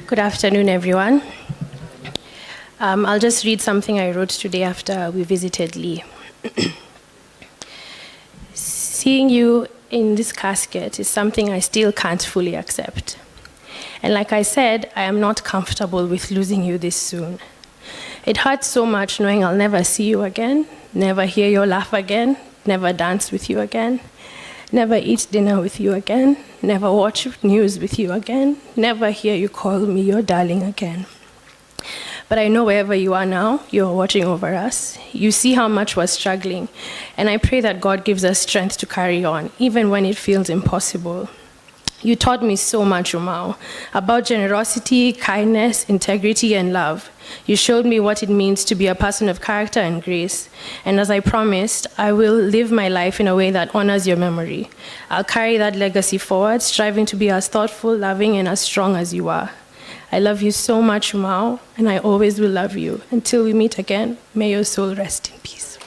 Good afternoon, everyone. I'll just read something I wrote today after we visited Lee. Seeing you in this casket is something I still can't fully accept. And like I said, I am not comfortable with losing you this soon. It hurts so much knowing I'll never see you again, never hear your laugh again, never dance with you again, never eat dinner with you again, never watch news with you again, never hear you call me your darling again. But I know wherever you are now, you're watching over us. You see how much we're struggling, and I pray that God gives us strength to carry on, even when it feels impossible. You taught me so much, Munyao, about generosity, kindness, integrity, and love. You showed me what it means to be a person of character and grace. And as I promised, I will live my life in a way that honors your memory. I'll carry that legacy forward, striving to be as thoughtful, loving, and as strong as you are. I love you so much, Munyao, and I always will love you. Until we meet again, may your soul rest in peace.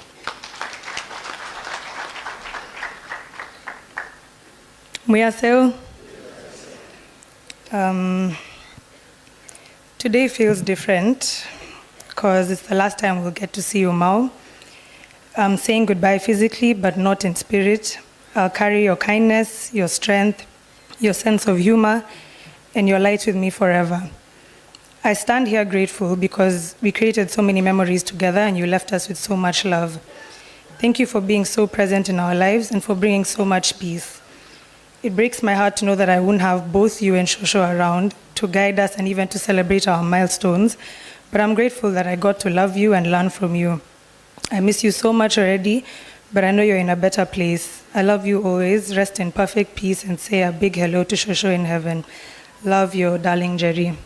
Munyao. Today feels different because it's the last time we'll get to see you, Munyao. I'm saying goodbye physically, but not in spirit. I'll carry your kindness, your strength, your sense of humor, and your light with me forever. I stand here grateful because we created so many memories together and you left us with so much love. Thank you for being so present in our lives and for bringing so much peace. It breaks my heart to know that I wouldn't have both you and Shosho around to guide us and even to celebrate our milestones, but I'm grateful that I got to love you and learn from you. I miss you so much already, but I know you're in a better place. I love you always. Rest in perfect peace and say a big hello to Shosho in heaven. Love, your darling Jerry.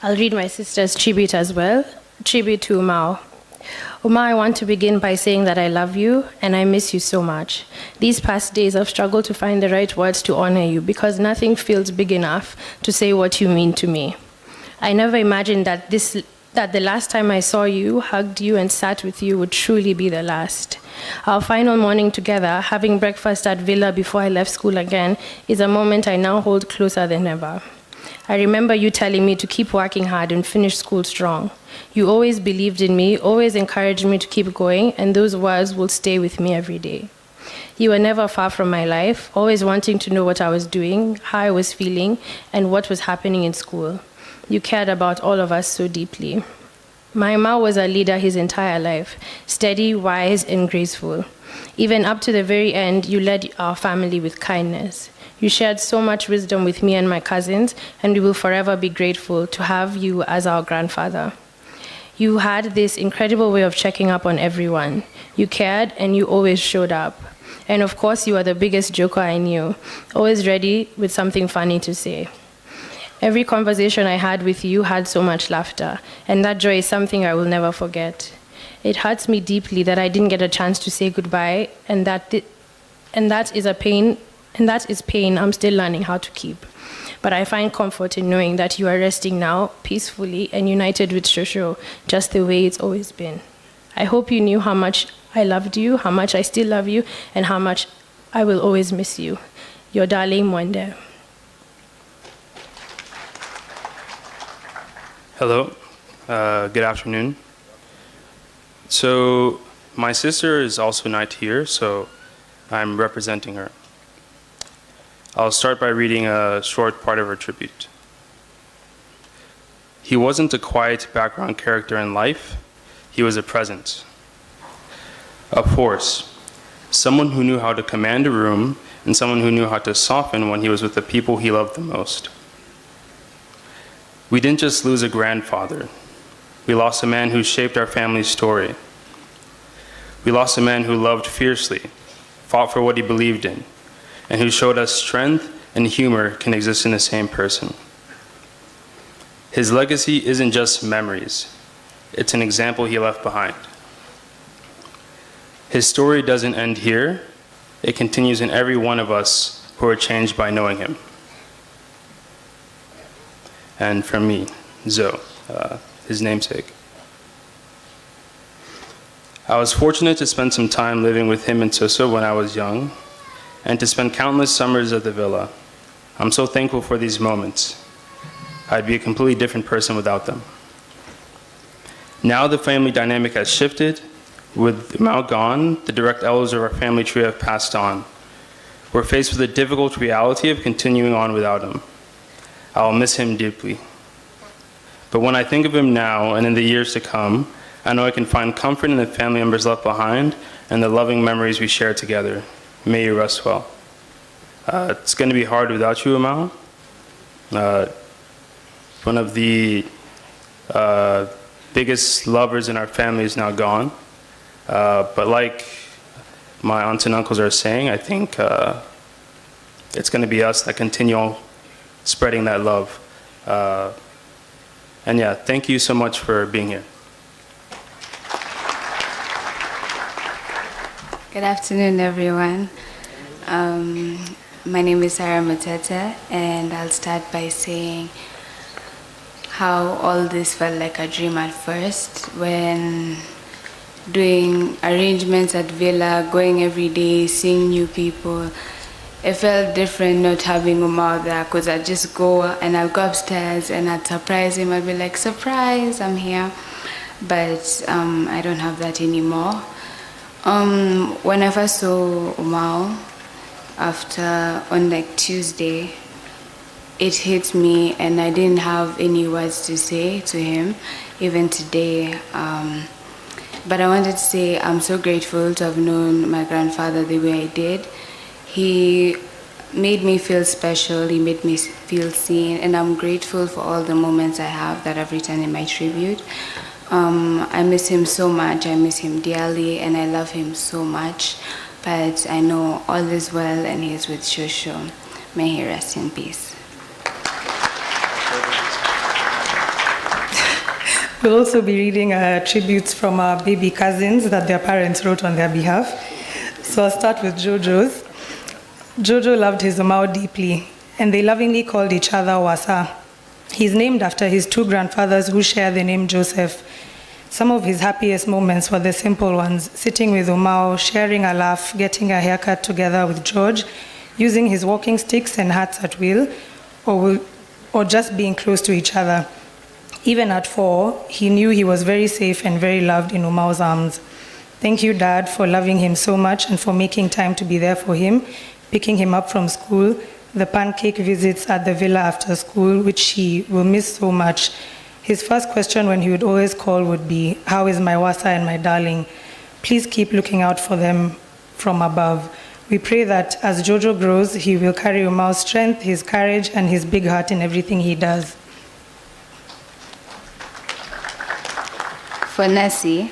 I'll read my sister's tribute as well. Tribute to Munyao. Munyao, I want to begin by saying that I love you and I miss you so much. These past days I've struggled to find the right words to honor you because nothing feels big enough to say what you mean to me. I never imagined that the last time I saw you, hugged you, and sat with you would truly be the last. Our final morning together, having breakfast at Villa before I left school again, is a moment I now hold closer than ever. I remember you telling me to keep working hard and finish school strong. You always believed in me, always encouraged me to keep going, and those words will stay with me every day. You were never far from my life, always wanting to know what I was doing, how I was feeling, and what was happening in school. You cared about all of us so deeply. My Munyao was a leader his entire life, steady, wise, and graceful. Even up to the very end, you led our family with kindness. You shared so much wisdom with me and my cousins, and we will forever be grateful to have you as our grandfather. You had this incredible way of checking up on everyone. You cared, and you always showed up. And of course, you are the biggest joker I knew, always ready with something funny to say. Every conversation I had with you had so much laughter, and that joy is something I will never forget. It hurts me deeply that I didn't get a chance to say goodbye, and that is pain I'm still learning how to keep. But I find comfort in knowing that you are resting now, peacefully and united with Shosho, just the way it's always been. I hope you knew how much I loved you, how much I still love you, and how much I will always miss you. Your darling Mwende. Hello, good afternoon. So my sister is also not here, so I'm representing her. I'll start by reading a short part of her tribute. He wasn't a quiet background character in life, he was a presence, a force, someone who knew how to command a room and someone who knew how to soften when he was with the people he loved the most. We didn't just lose a grandfather, we lost a man who shaped our family's story. We lost a man who loved fiercely, fought for what he believed in, and who showed us strength and humor can exist in the same person. His legacy isn't just memories, it's an example he left behind. His story doesn't end here, it continues in every one of us who are changed by knowing him. And from me, Zoe, his namesake. I was fortunate to spend some time living with him and Suso when I was young, and to spend countless summers at the villa. I'm so thankful for these moments. I'd be a completely different person without them. Now the family dynamic has shifted. With Mao gone, the direct elders of our family tree have passed on. We're faced with the difficult reality of continuing on without him. I'll miss him deeply. But when I think of him now and in the years to come, I know I can find comfort in the family members left behind and the loving memories we share together. May you rest well. It's going to be hard without you, Mao. One of the biggest lovers in our family is now gone. But like my aunts and uncles are saying, I think it's going to be us that continue spreading that love. And yeah, thank you so much for being here. Good afternoon, everyone. My name is Sarah Mateta, and I'll start by saying how all this felt like a dream at first when doing arrangements at Villa, going every day, seeing new people. It felt different not having Umar there, because I'd just go and I'll go upstairs and I'd surprise him. I'd be like, surprise, I'm here. But I don't have that anymore. When I first saw Umar, on like Tuesday, it hit me and I didn't have any words to say to him, even today. But I wanted to say I'm so grateful to have known my grandfather the way I did. He made me feel special, he made me feel seen, and I'm grateful for all the moments I have that I've written in my tribute. I miss him so much, I miss him dearly, and I love him so much. But I know all is well and he is with Shosho. May he rest in peace. We'll also be reading tributes from our baby cousins that their parents wrote on their behalf. So I'll start with Jojo's. Jojo loved his Umao deeply, and they lovingly called each other Wasa. He's named after his two grandfathers who share the name Joseph. Some of his happiest moments were the simple ones, sitting with Umao, sharing a laugh, getting a haircut together with George, using his walking sticks and hats at will, or just being close to each other. Even at 4, he knew he was very safe and very loved in Umao's arms. Thank you, Dad, for loving him so much and for making time to be there for him, picking him up from school, the pancake visits at the villa after school, which he will miss so much. His first question when he would always call would be, "How is my Wasa and my darling? Please keep looking out for them from above." We pray that as Jojo grows, he will carry Umao's strength, his courage, and his big heart in everything he does. For Nessie,